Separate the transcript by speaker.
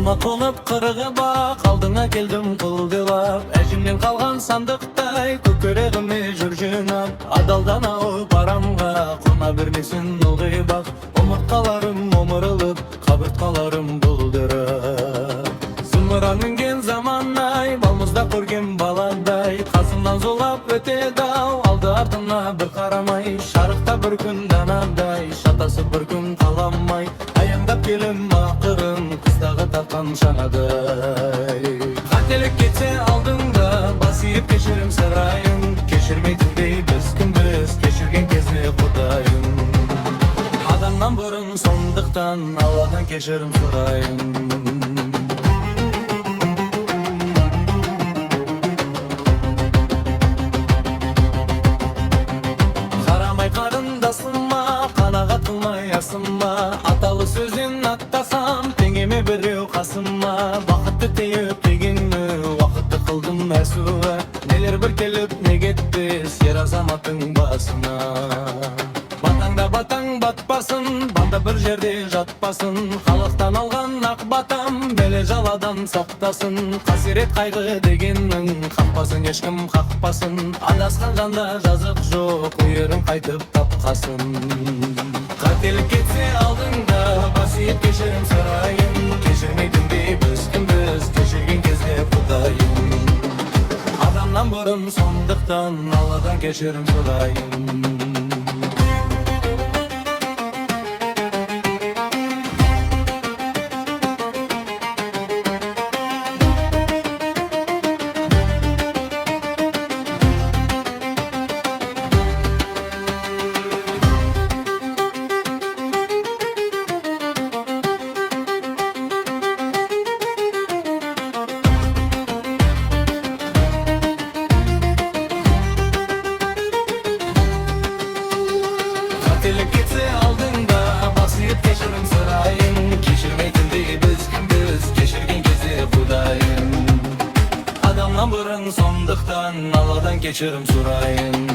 Speaker 1: Koluma konup kırığıma kaldığına geldim kıldılap. Ejimden kalgan sandıkтай көкірегіме жүр жинап. Адалдан ауып барамға қона бермесін ылғи бақ. Омыртқаларым омырылып, қабыртқаларым бұлдырап. Зымыран мінген заманнай, балмызда көрген баладай. Қасымнан зулап өтеді-ау, алды артына бір қарамай. Шарықта бір күн данадай, шатасы бір күн қаламай. Аяңдап келім ақырын, қыстағы тартқан шанадай. Қателік кетсе алдыңда, бас иіп кешірім сұрайын. Кешірмейтіндей біз кімбіз, кешірген кезде құдайын. Адамнан бұрын сондықтан, Алладан кешірім сұрайын. Қанағат қылмай асыма, аталы сөзден аттасам, теңеме біреу қасыма. Бақытты тейіп дегенні, уақытты қылдым әсуі. Нелер бір келіп не кетпес, ер азаматтың басына. Батаңда батаң батпасын, банда бір жерде жатпасын. Халықтан алған ақ батам, бәле жаладан сақтасын. Қасірет қайғы дегеннің, қақпасын ешкім қақпасын. Адасқан жанда жазық жоқ, үйірін қайтып тапқасын. Қателік кетсе алдыңда, бас иіп кешірім сұрайын. Кешірмейтіндей біз кімбіз, кешірген кезде құдайын. Адамнан бұрын сондықтан, Алладан кешірім сұрайын. Қателік кетсе алдыңда, бас иіп кешірім сұрайын. Кешірмейтіндей біз кімбіз, кешірген кезде құдайын. Адамнан бұрын сондықтан, Алладан кешірім сұрайын.